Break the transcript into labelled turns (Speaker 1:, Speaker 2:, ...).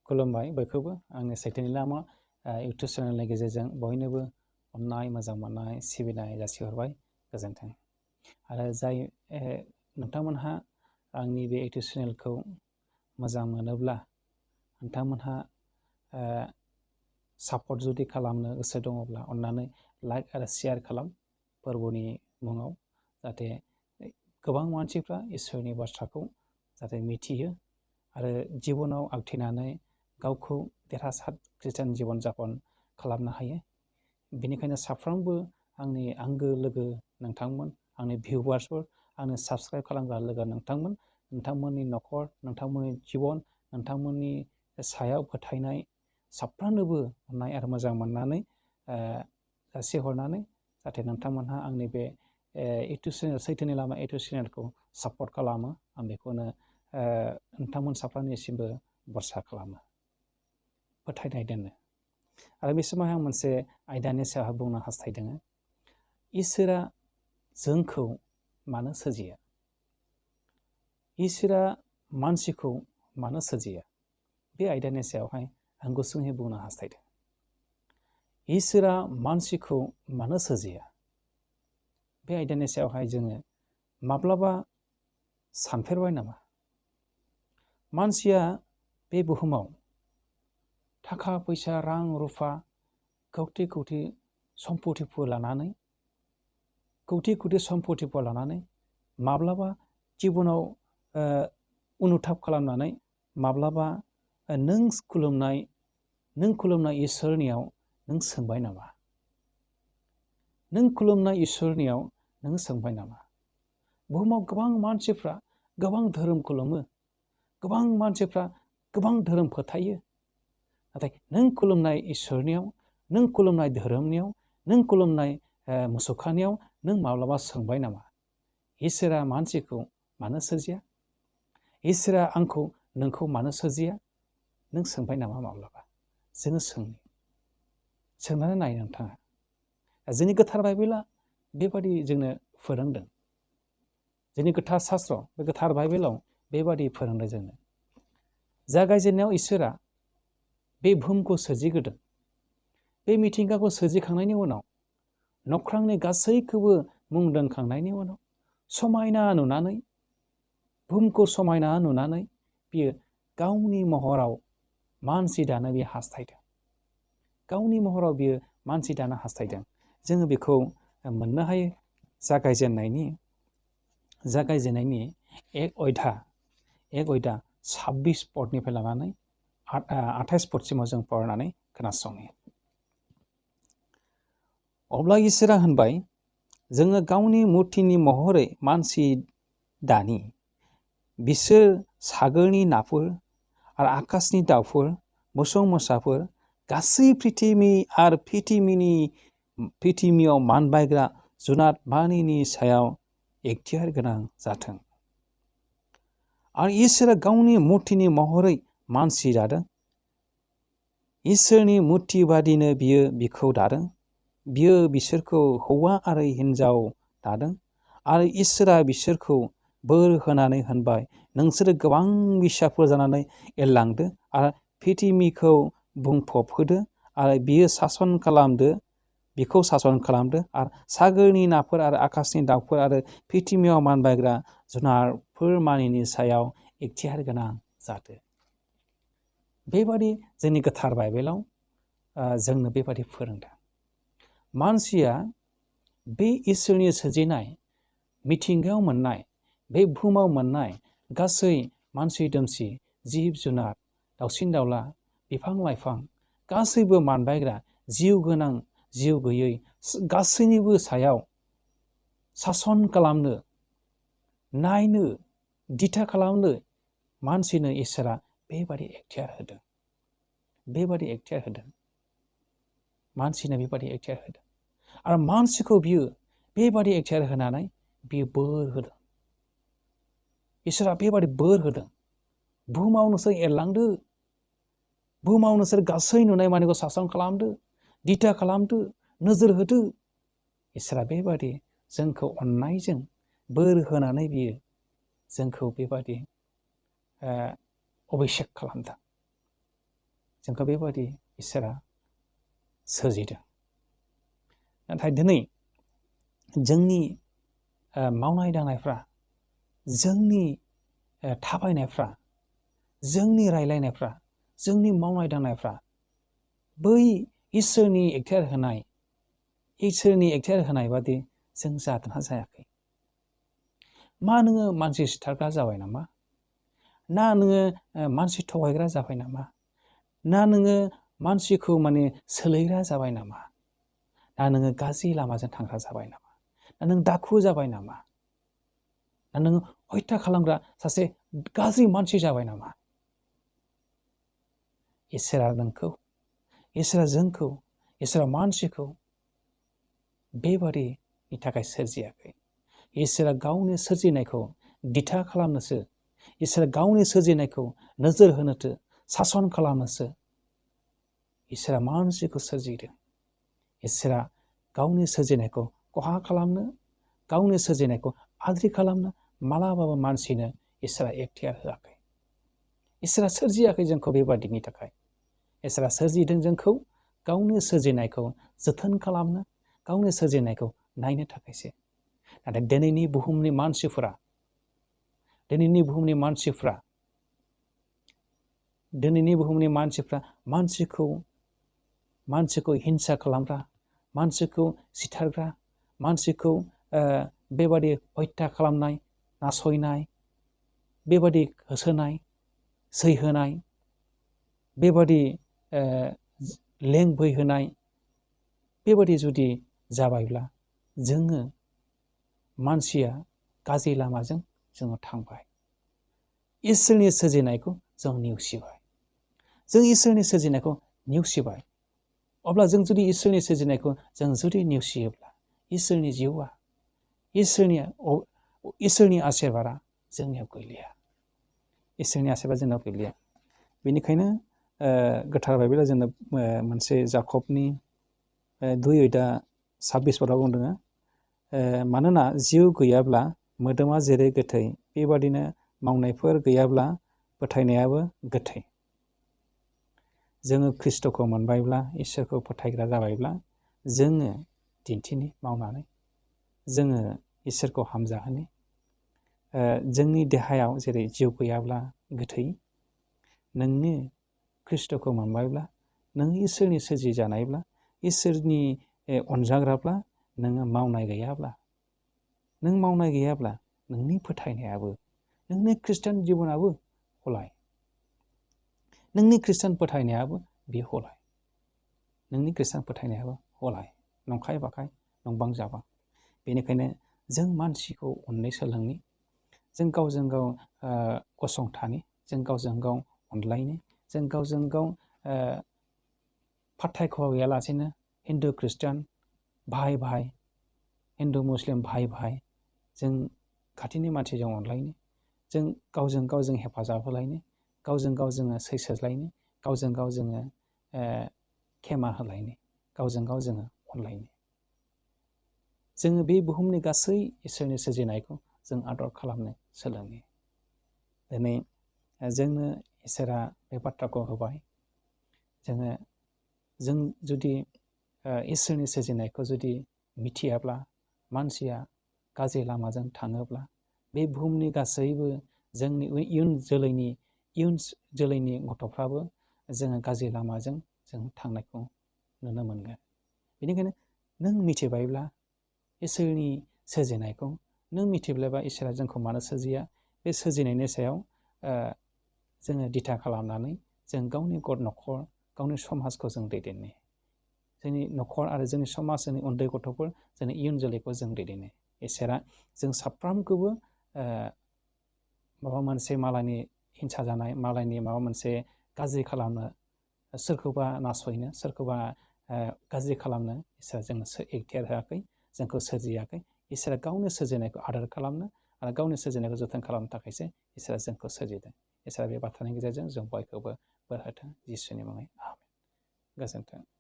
Speaker 1: खुलुमबाय बयखौबो आंनि सैथोनि लामा इउटुब चेनेलनि गेजेरजों बयनोबो अननाय मोजां मोननाय सिबिनाय जासिहरबाय गोजोन्थों। आरो जाय नोंथांमोनहा आंनि बे इउटुब चेनेलखौ मोजां मोनोब्ला नोंथांमोनहा सापर्ट जुदि खालामनो गोसो दङब्ला अननानै लाइक आरो शेयार खालाम फोरबोनि मुङाव, जाहाथे गोबां मानसिफ्रा इसोरनि बाथ्राखौ जाहाथे मिथियो आरो जिबनाव आवथिनानै गावखौ देरहासार खृष्टान जीवन जापन खालामनो हायो। बेनिखायनो साफ्रोमबो आंनि आंगो लोगो नोंथांमोन, आंनि भिउवार्सफोर, आंनि साबस्क्राइब खालामग्रा लोगो नोंथांमोन, नोंथांमोननि न'खर, नोंथांमोननि जिबन, नोंथांमोननि सायाव फोथायनाय साफ्रोमनोबो अननाय आरो मोजां मोननानै जासिहरनानै जाहाथे नोंथांमोनहा आंनि बे इउटुब चेनेल सैथोनि लामा इउटुब चेनेलखौ सापर्ट खालामो, आं बेखौनो नोंथांमोन साफ्रोमनिसिमबो भरसा खालामो, फोथायनाय दोनो। आरो बे समाव आं मोनसे आयदानि सायाव बुंनो हास्थायदों। इसोरा जोंखौ मानो सोरजिया? इसोरा मानसिखौ मानो सोरजिया? बे आयदानि सायावहाय आं गुसुङै बुंनो हास्थायदों। इसोरा मानसिखौ मानो सोरजिया? बे आयदानि सायावहाय जोङो माब्लाबा सानफेरबाय नामा? मानसिया बे बुहुमाव थाखा फैसा रां रुफा कौटि कौटि सम्पतिफोर लानानै माब्लाबा जिबनाव उनुथाब खालामनानै माब्लाबा नों खुलुमनाय इसोरनियाव नों सोंबाय नामा? नों खुलुमनाय इसोरनियाव नों सोंबाय नामा? बुहुमाव गोबां मानसिफ्रा गोबां धोरोम खुलुमो, गोबां मानसिफ्रा गोबां धोरोम फोथायो, नाथाय नों खुलुमनाय इसोरनियाव, नों खुलुमनाय धोरोमनियाव, नों खुलुमनाय मुसुखानियाव नों माब्लाबा सोंबाय नामा? इसोरा मानसिखौ मानो सोरजिया? इसोरा आंखौ नोंखौ मानो सोरजिया? नों सोंबाय नामा माब्लाबा? जोङो सोंनानै नाय नोंथाङा। जोंनि गोथार बाइबेला बेबादि जोंनो फोरोंदों। जोंनि गोथार शास्त्र, बे गोथार बाइबेलाव बेबादि फोरोंदों जोंनो। जागायजेननायाव इसोरा बे बुहुमखौ सोरजिग्रोदों। बे मिथिंगाखौ सोरजिखांनायनि उनाव, नख्रांनि गासैखौबो मुं दोनखांनायनि उनाव, समायना नुनानै, बुहुमखौ समायना नुनानै बियो गावनि महराव मानसि दानो बियो हास्थायदों। गावनि महराव बियो मानसि दानो हास्थायदों। जोङो बेखौ मोननो हायो जागायजेननायनि एक अयधा 26 पदनिफ्राय लानानै 28 पदसिमाव जों फरायनानै खोनासङो। अब्ला इसोरा होनबाय, जोङो गावनि मुर्तिनि महरै मानसि दानि, बिसोर सागोरनि नाफोर आरो आकाशनि दाउफोर, मोसौ मोसाफोर, गासै पृथिबि आरो पृथिबियाव मानबायग्रा जुनाद मानिनि सायाव एखथियार गोनां जाथों। आरो इसोरा गावनि मुर्तिनि महरै मानसि दादों। इसोरनि मुर्ति बादिनो बियो बिखौ दादों। बियो बिसोरखौ हौवा आरो हिन्जाव दादों। आरो इसोरा बिसोरखौ बोर होनानै होनबाय, नोंसोरो गोबां फिसाफोर जानानै एरलांदो आरो पृथिबिखौ बुंफबहोदो आरो बिखौ सासन खालामदो आरो सागोरनि नाफोर आरो आकाशनि दाउफोर आरो पृथिबियाव मानबायग्रा जुनारफोर मानिनि सायाव एखथियार गोनां जादो। बेबादि जोंनि गोथार बाइबेलाव जोंनो बेबादि फोरोंदों। मानसिया बे इसोरनि सोरजिनाय, मिथिंगायाव मोननाय, बे बुहुमाव मोननाय गासै मानसि दुमसि, जिब जुनार, दाउसिन दाउला, बिफां लाइफां, गासैबो मानबायग्रा, जिउ गोनां, जिउ गैयै, गासैनिबो सायाव सासन खालामनो, नायनो, दिथा खालामनो मानसिनो इसोरा बेबादि एखथियार होदों। मानसिनो बेबादि एखथियार होदों। आरो मानसिखौ बियो बेबादि एखथियार होनानै बियो बोर होदों। इसोरा बेबादि बोर होदों। बुहुमाव नोंसोर एरलांदो, बुहुमाव नोंसोर गासै नुनाय मानिखौ सासन खालामदो, दिथा खालामदो, नोजोर होदो। इसोरा बेबादि जोंखौ अननायजों बोर होनानै बियो जोंखौ बेबादि अभिषेक खालामदों। जोंखौ बेबायदि इसोरा सोरजिदों। नाथाय दिनै जोंनि मावनाय दांनायफ्रा, जोंनि थाबायनायफ्रा, जोंनि रायलायनायफ्रा, जोंनि मावनाय दांनायफ्रा बै इसोरनि एक्टियार होनाय बादि जों जादोंना जायाखै? मा नोङो मानसि सिथारग्रा जाबाय नामा? ना नोङो मानसि थगायग्रा जाबाय नामा? ना नोङो मानसिखौ माने सोलैग्रा जाबाय नामा? ना नोङो गाज्रि लामाजों थांग्रा जाबाय नामा? ना नों दाखु जाबाय नामा? ना नोङो हयथा खालामग्रा सासे गाज्रि मानसि जाबाय नामा? इसोरा नोंखौ, इसोरा जोंखौ, इसोरा मानसिखौ बेबादिनि थाखाय सोरजियाखै। इसोरा गावनि सोरजिनायखौ दिथा खालामनोसो, इसोरा गावनि सोरजिनायखौ नोजोर होनोसो, सासन खालामनोसो इसोरा मानसिखौ सोरजिदों। इसोरा गावनि सोरजिनायखौ खहा खालामनो, गावनि सोरजिनायखौ आद्रि खालामनो मालाबाबो मानसिनो इसोरा एक्टियार होआखै। इसोरा सोरजियाखै जोंखौ बेबादिनि थाखाय। इसोरा सोरजिदों जोंखौ गावनि सोरजिनायखौ जोथोन खालामनो, गावनि सोरजिनायखौ नायनो थाखायसो। नाथाय दिनैनि बुहुमनि मानसिफ्रा मानसिखौ हिंसा खालामग्रा, मानसिखौ सिथारग्रा, मानसिखौ बेबादि हत्या खालामनाय, नासयनाय, बेबादि होसोनाय, सैहोनाय, बेबादि लेंबैहोनाय, बेबादि जुदि जाबायब्ला जोङो मानसिया गाज्रि लामाजों जोङो थांबाय। इसोरनि सोरजिनायखौ जों नेवसिबाय। जों इसोरनि सोरजिनायखौ नेवसिबाय। अब्ला जों जुदि इसोरनि सोरजिनायखौ जों जुदि नेवसियोब्ला इसोरनि जिउआ, इसोरनि आशीर्बादा जोंनियाव गैलिया। इसोरनि आशीर्बाद जोंनाव गैलिया। बेनिखायनो गोथार बाइबेला जोंनो मोनसे जाकबनि 2:26 बुंदों, मानोना जिउ गैयाब्ला मोदोमा जेरै गोथै, बेबादिनो मावनायफोर गैयाब्ला फोथायनायाबो गोथै। जोङो ख्रिस्ट'खौ मोनबायब्ला, इसोरखौ फोथायग्रा जाबायब्ला, जोङो दिन्थिनि मावनानै जोङो इसोरखौ हामजाहोनि। जोंनि देहायाव जेरै जिउ गैयाब्ला गोथै, नोंनि ख्रिस्ट'खौ मोनबायब्ला, नों इसोरनि सोरजि जानायब्ला, इसोरनि अनजाग्राब्ला, नोङो मावनाय गैयाब्ला, नोंनि फोथायनायाबो, नोंनि खृष्टान जिबनाबो हलाय। नोंनि खृष्टान फोथायनायाबो बे हलाय। नोंनि खृष्टान फोथायनायाबो हलाय। नंखाय बाखाय, नंबां जाबां। बेनिखायनो जों मानसिखौ अननो सोलोंनि, जों गावजों गाव गसंथानि, जों गावजों गाव अनलायनि, जों गावजों गाव फाथायखवा गैयालासेनो हिन्दु खृष्टान भाइ भाइ, हिन्दु मुस्लिम भाइ भाइ, जों खाथिनि मानसिजों अनलायनि, जों गावजों गाव जों हेफाजाब होलायनि, गावजों गाव जोङो सैसोज्लायनि, गावजों गाव जोङो खेमा होलायनि, गावजों गाव जोङो अनलायनि। जोङो बे बुहुमनि गासै इसोरनि सोरजिनायखौ जों आदर खालामनो सोलोंनि। दिनै जोंनो इसोरा बे बाथ्राखौ होबाय। जों जुदि इसोरनि सोरजिनायखौ जुदि मिथियाब्ला, मानसिया गाज्रि लामाजों थाङोब्ला, बे बुहुमनि गासैबो जोंनि इयुन जोलैनि गथ'फ्राबो जोङो गाज्रि लामाजों जों थांनायखौ नुनो मोनगोन। बेनिखायनो नों मिथिबायब्ला इसोरनि सोरजिनायखौ, नों मिथिब्लाबा इसोरा जोंखौ मानो सोरजिया, बे सोरजिनायनि सायाव जोङो दिथा खालामनानै जों गावनि न'खर, गावनि समाजखौ जों दैदेननो, जोंनि न'खर आरो जोंनि समाज, जोंनि उन्दै गथ'फोर, जोंनि इयुन जोलैखौ जों दैदेननो। इसोरा जों साफ्रोमखौबो माबा मोनसे मालायनि हिंसा जानाय, मालायनि माबा मोनसे गाज्रि खालामनो, सोरखौबा नासयनो, सोरखौबा गाज्रि खालामनो इसोरा जोंनो एक्टियार होआखै, जोंखौ सोरजियाखै। इसोरा गावनि सोरजिनायखौ आदर खालामनो आरो गावनि सोरजिनायखौ जोथोन खालामनो थाखायसो इसोरा जोंखौ सोरजिदों। इसोरा बे बाथ्रानि गेजेरजों जों बयखौबो बोर होथों, जिसुनि मुङै आमेन। गोजोन्थों।